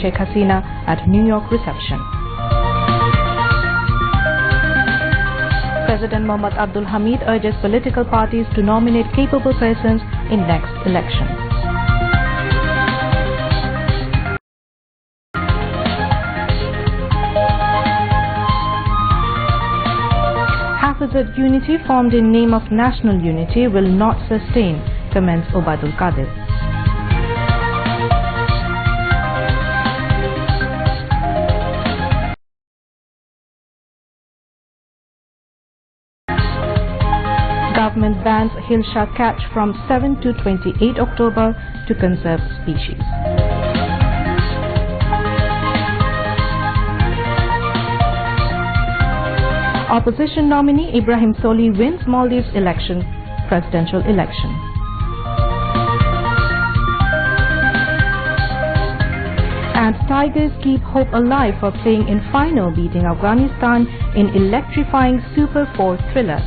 Sheikh Hasina at New York reception. President Mohammad Abdul Hamid urges political parties to nominate capable persons in next election. Haphazard unity formed in name of national unity will not sustain, comments Obaidul Qadir. Government bans Hilsha catch from 7 to 28 October to conserve species. Opposition nominee Ibrahim Soli wins Maldives presidential election. And Tigers keep hope alive for playing in final, beating Afghanistan in electrifying Super 4 thriller.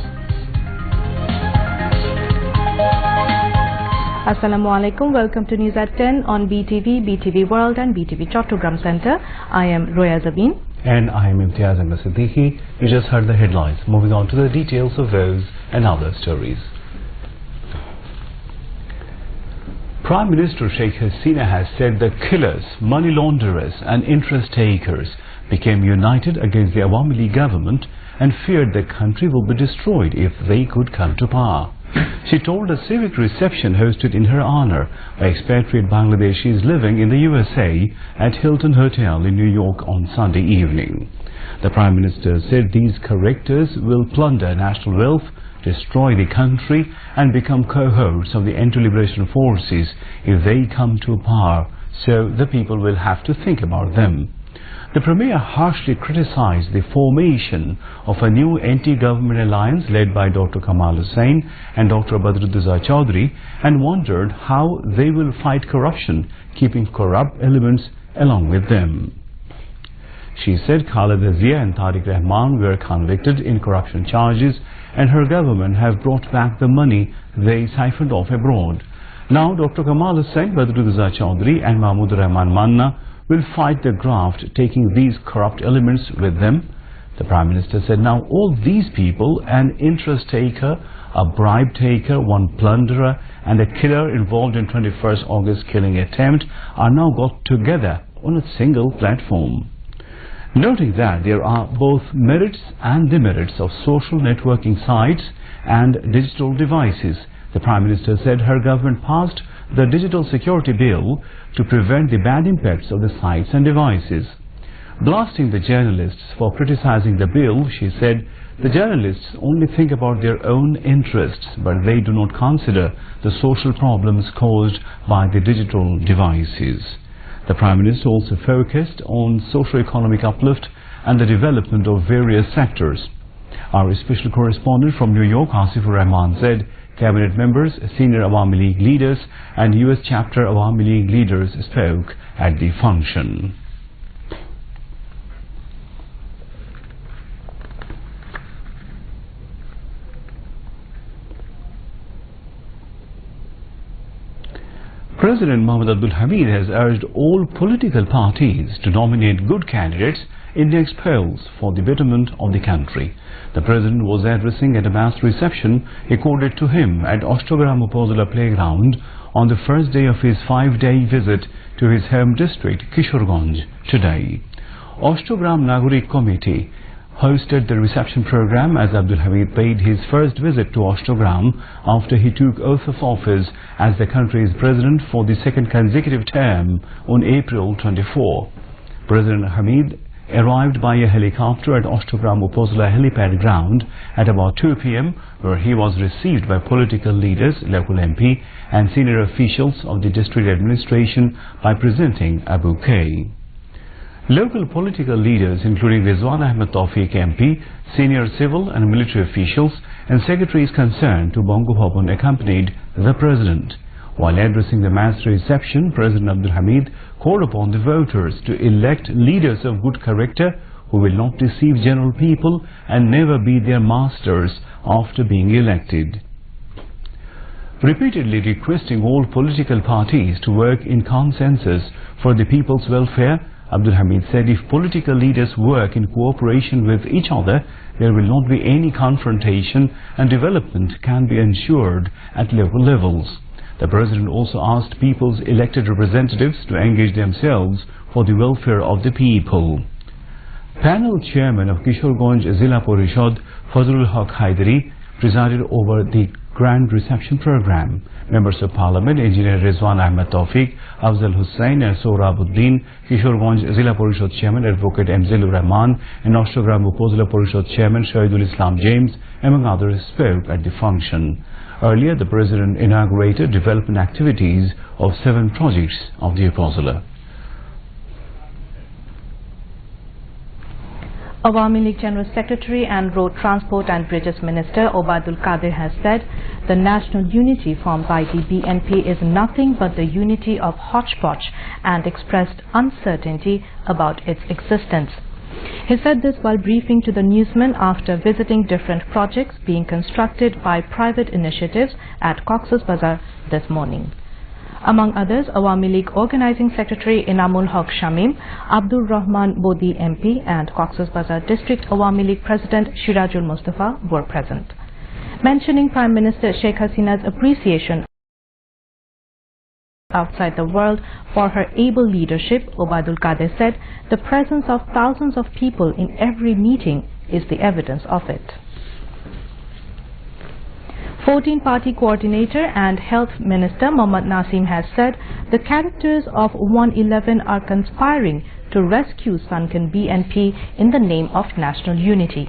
Assalamu alaikum, welcome to News at 10 on BTV, BTV World and BTV Chattogram Center. I am Roya Zabin. And I am Imtiaz Ahmed Siddiqui. You just heard the headlines. Moving on to the details of those and other stories. Prime Minister Sheikh Hasina has said the killers, money launderers and interest takers became united against the Awami League government and feared the country will be destroyed if they could come to power. She told a civic reception hosted in her honor by expatriate Bangladeshis living in the USA at Hilton Hotel in New York on Sunday evening. The Prime Minister said these characters will plunder national wealth, destroy the country and become cohorts of the anti-liberation forces if they come to power, so the people will have to think about them. The Premier harshly criticized the formation of a new anti-government alliance led by Dr. Kamal Hussain and Dr. Badruddin Chaudhry and wondered how they will fight corruption, keeping corrupt elements along with them. She said Khaleda Zia and Tariq Rahman were convicted in corruption charges and her government have brought back the money they siphoned off abroad. Now Dr. Kamal Hussain, Badruddin Chaudhry and Mahmood Rahman Manna will fight the graft, taking these corrupt elements with them. The Prime Minister said now all these people, an interest taker, a bribe taker, one plunderer and a killer involved in 21st August killing attempt are now got together on a single platform. Noting that there are both merits and demerits of social networking sites and digital devices, the Prime Minister said her government passed the Digital Security Bill to prevent the bad impacts of the sites and devices. Blasting the journalists for criticizing the bill, she said the journalists only think about their own interests, but they do not consider the social problems caused by the digital devices. The Prime Minister also focused on socio-economic uplift and the development of various sectors. Our special correspondent from New York, Asifur Rahman, said Cabinet members, senior Awami League leaders and US chapter Awami League leaders spoke at the function. President Mohammad Abdul Hamid has urged all political parties to nominate good candidates in next polls for the betterment of the country. The President was addressing at a mass reception accorded to him at Ostogram Upazila Playground on the first day of his 5-day visit to his home district, Kishorganj, today. Ostogram Nagorik Committee hosted the reception program as Abdul Hamid paid his first visit to Ostogram after he took oath of office as the country's president for the second consecutive term on April 24. President Hamid arrived by a helicopter at Ostogram Upazila helipad ground at about 2 p.m. where he was received by political leaders, local MP and senior officials of the district administration by presenting a bouquet. Local political leaders including Rizwan Ahmed Tawfiq MP, senior civil and military officials and secretaries concerned to Bongo Bhavan accompanied the President. While addressing the mass reception, President Abdul Hamid called upon the voters to elect leaders of good character who will not deceive general people and never be their masters after being elected. repeatedly requesting all political parties to work in consensus for the people's welfare. Abdul Hamid said if political leaders work in cooperation with each other, there will not be any confrontation and development can be ensured at local levels. The President also asked people's elected representatives to engage themselves for the welfare of the people. Panel Chairman of Kishoreganj Zilla Parishad, Fazlul Haq Haidari, presided over the Grand Reception Program. Members of Parliament, Engineer Rizwan Ahmed Tawfiq, Afzal Hussain and Sohrabuddin, Kishoreganj Zilla Parishad Chairman Advocate Mzilur Rahman and Nostrogram Upazila Parishad Chairman Shahidul Islam James, among others, spoke at the function. Earlier, the President inaugurated development activities of 7 projects of the Upazila. Awami League General Secretary and Road Transport and Bridges Minister Obaidul Qadir has said the national unity formed by the BNP is nothing but the unity of hodgepodge and expressed uncertainty about its existence. He said this while briefing to the newsmen after visiting different projects being constructed by private initiatives at Cox's Bazar this morning. Among others, Awami League Organizing Secretary Inamul Haq Shamim, Abdul Rahman Bodi MP and Cox's Bazar District Awami League President Shirajul Mustafa were present. Mentioning Prime Minister Sheikh Hasina's appreciation outside the world for her able leadership, Obaidul Qadir said the presence of thousands of people in every meeting is the evidence of it. 14-party coordinator and health minister Mohammad Nasim has said the characters of 111 are conspiring to rescue Sunken BNP in the name of national unity.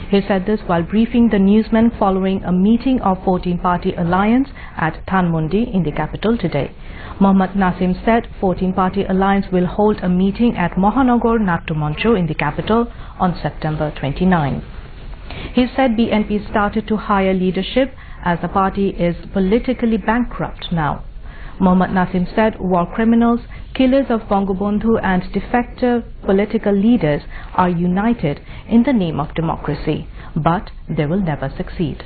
He said this while briefing the newsmen following a meeting of 14-party alliance at Dhanmondi in the capital today. Mohammad Nasim said 14-party alliance will hold a meeting at Mohanagar Nattumoncho in the capital on September 29. He said BNP started to hire leadership as the party is politically bankrupt now. Mohammad Nasim said war criminals, killers of Bangabandhu and defective political leaders are united in the name of democracy, but they will never succeed.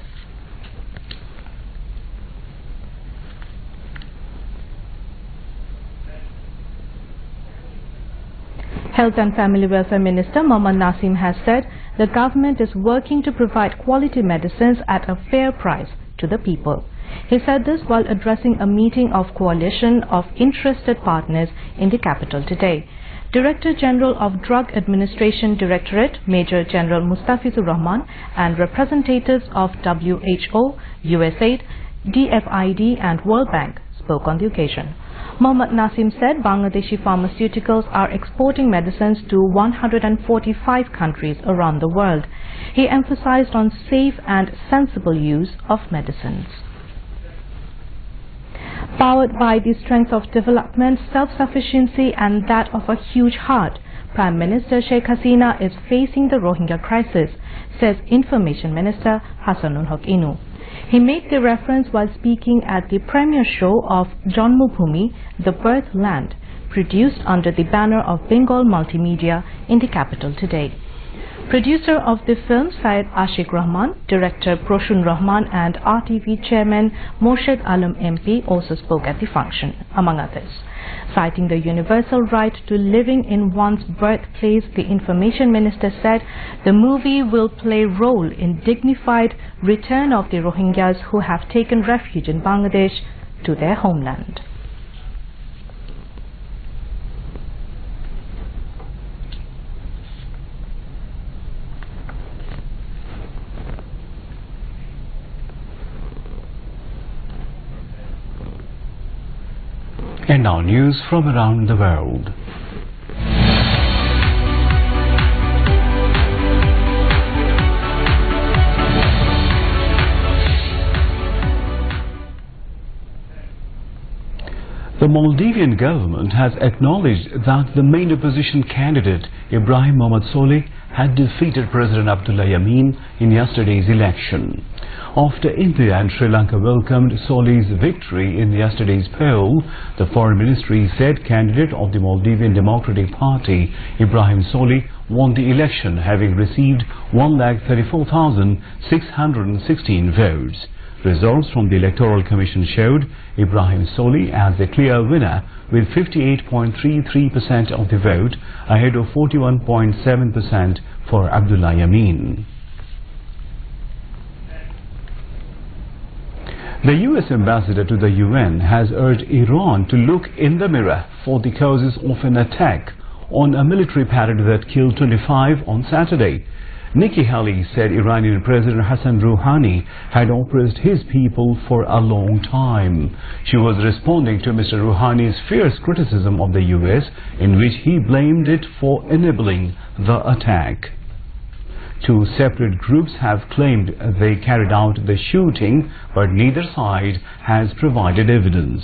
Health and Family Welfare Minister Mohammad Nasim has said the government is working to provide quality medicines at a fair price to the people. He said this while addressing a meeting of coalition of interested partners in the capital today. Director General of Drug Administration Directorate Major General Mustafizur Rahman and representatives of WHO, USAID, DFID and World Bank spoke on the occasion. Mohammad Nasim said Bangladeshi pharmaceuticals are exporting medicines to 145 countries around the world. He emphasized on safe and sensible use of medicines. Powered by the strength of development, self-sufficiency and that of a huge heart, Prime Minister Sheikh Hasina is facing the Rohingya crisis, says Information Minister Hassanul Haq Inu. He made the reference while speaking at the premiere show of Janmabhoomi, the Birth Land, produced under the banner of Bengal Multimedia in the capital today. Producer of the film Syed Ashik Rahman, director Proshun Rahman and RTV chairman Morshed Alam MP also spoke at the function, among others. Citing the universal right to living in one's birthplace, the Information Minister said the movie will play a role in dignified return of the Rohingyas who have taken refuge in Bangladesh to their homeland. And now news from around the world. The Maldivian government has acknowledged that the main opposition candidate, Ibrahim Mohamed Solih, had defeated President Abdullah Yameen in yesterday's election. After India and Sri Lanka welcomed Solih's victory in yesterday's poll, the Foreign Ministry said candidate of the Maldivian Democratic Party, Ibrahim Solih, won the election having received 134,616 votes. Results from the Electoral Commission showed Ibrahim Soli as the clear winner with 58.33% of the vote, ahead of 41.7% for Abdullah Yamin. The US ambassador to the UN has urged Iran to look in the mirror for the causes of an attack on a military parade that killed 25 on Saturday. Nikki Haley said Iranian President Hassan Rouhani had oppressed his people for a long time. She was responding to Mr. Rouhani's fierce criticism of the US, in which he blamed it for enabling the attack. Two separate groups have claimed they carried out the shooting, but neither side has provided evidence.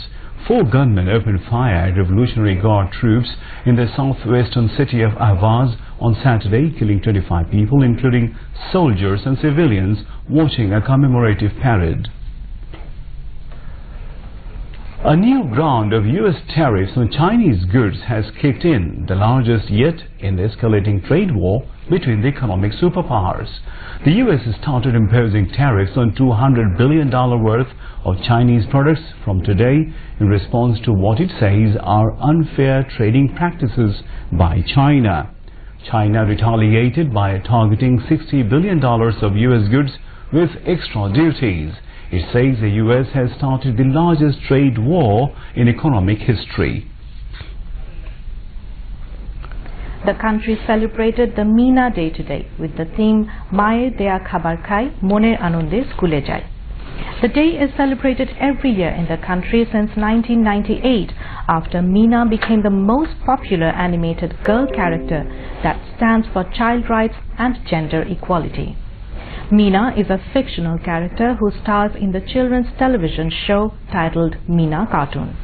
4 gunmen opened fire at Revolutionary Guard troops in the southwestern city of Ahvaz on Saturday, killing 25 people, including soldiers and civilians watching a commemorative parade. A new round of US tariffs on Chinese goods has kicked in, the largest yet in the escalating trade war between the economic superpowers. The US has started imposing tariffs on $200 billion worth of Chinese products from today in response to what it says are unfair trading practices by China. China retaliated by targeting $60 billion of US goods with extra duties. It says the US has started the largest trade war in economic history. The country celebrated the Meena Day today with the theme Mayer Deya Khabar Khai Moner Anonde Skule Jai. The day is celebrated every year in the country since 1998, after Meena became the most popular animated girl character that stands for child rights and gender equality. Meena is a fictional character who stars in the children's television show titled Meena Cartoon.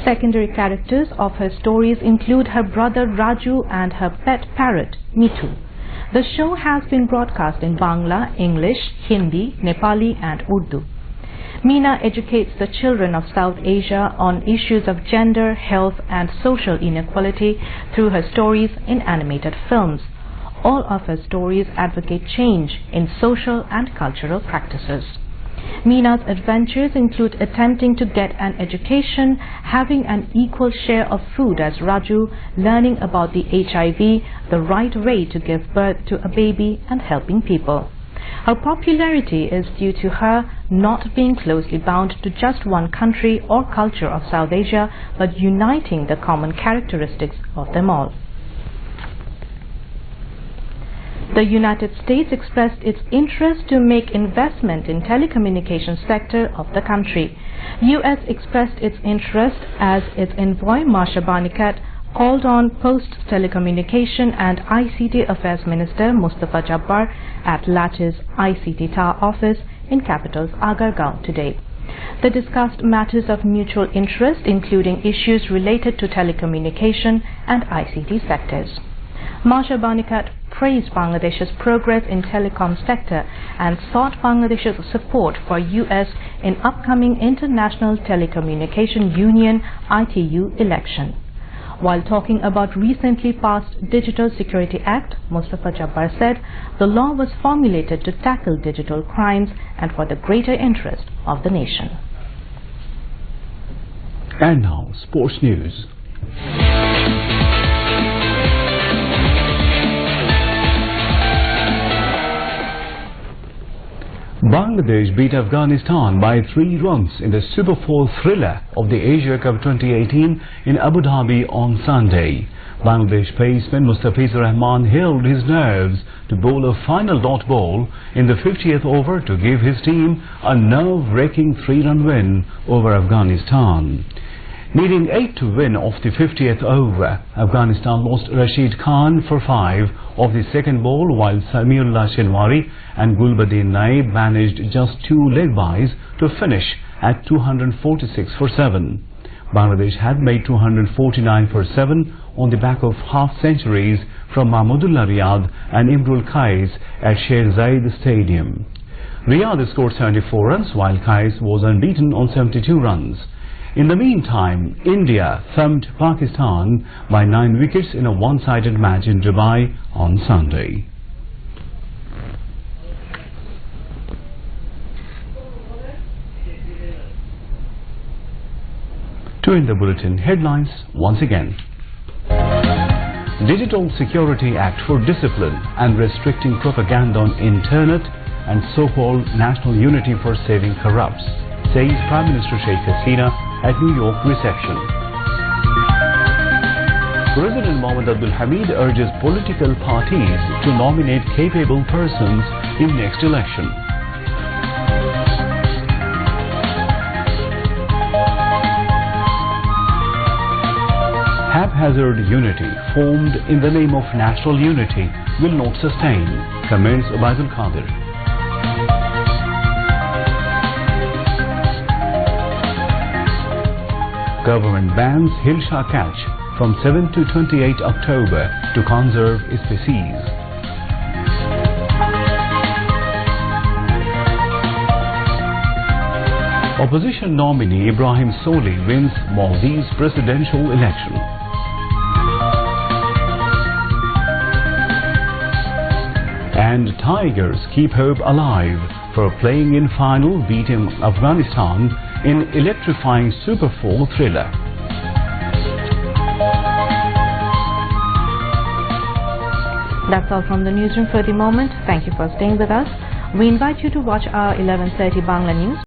Secondary characters of her stories include her brother Raju and her pet parrot Mithu. The show has been broadcast in Bangla, English, Hindi, Nepali and Urdu. Meena educates the children of South Asia on issues of gender, health and social inequality through her stories in animated films. All of her stories advocate change in social and cultural practices. Meena's adventures include attempting to get an education, having an equal share of food as Raju, learning about the HIV, the right way to give birth to a baby and helping people. Her popularity is due to her not being closely bound to just one country or culture of South Asia, but uniting the common characteristics of them all. The United States expressed its interest to make investment in telecommunications sector of the country. U.S. expressed its interest as its envoy Marsha Barnikat called on Post-Telecommunication and ICT Affairs Minister Mustafa Jabbar at LAT's ICT Tower office in capital's Agargaon today. They discussed matters of mutual interest, including issues related to telecommunication and ICT sectors. Marsha Barnikat praised Bangladesh's progress in telecom sector and sought Bangladesh's support for U.S. in upcoming International Telecommunication Union ITU election. While talking about recently passed Digital Security Act, Mustafa Jabbar said the law was formulated to tackle digital crimes and for the greater interest of the nation. And now, sports news. Bangladesh beat Afghanistan by 3 runs in the Super 4 thriller of the Asia Cup 2018 in Abu Dhabi on Sunday. Bangladesh paceman Mustafizur Rahman held his nerves to bowl a final dot ball in the 50th over to give his team a nerve-wracking 3-run win over Afghanistan. Needing 8 to win off the 50th over, Afghanistan lost Rashid Khan for 5 of the second ball, while Samiullah Shinwari and Gulbuddin Naib managed just 2 leg byes to finish at 246 for 7. Bangladesh had made 249 for 7 on the back of half-centuries from Mahmudullah Riyad and Imrul Qais at Sheikh Zayed Stadium. Riyad scored 74 runs, while Qais was unbeaten on 72 runs. In the meantime, India thumped Pakistan by 9 wickets in a one-sided match in Dubai on Sunday. To end the bulletin, headlines once again. Digital Security Act for discipline and restricting propaganda on internet and so-called national unity for saving corrupts, says Prime Minister Sheikh Hasina at New York reception. President Mohammad Abdul Hamid urges political parties to nominate capable persons in next election. Haphazard unity formed in the name of national unity will not sustain, comments Ubaidul Qadir. Government bans Hilsha catch from 7 to 28 October to conserve species. Opposition nominee Ibrahim Soli wins Maldives presidential election. And Tigers keep hope alive for playing in final, beating Afghanistan in electrifying Super 4 thriller. That's all from the newsroom for the moment. Thank you for staying with us. We invite you to watch our 11:30 Bangla News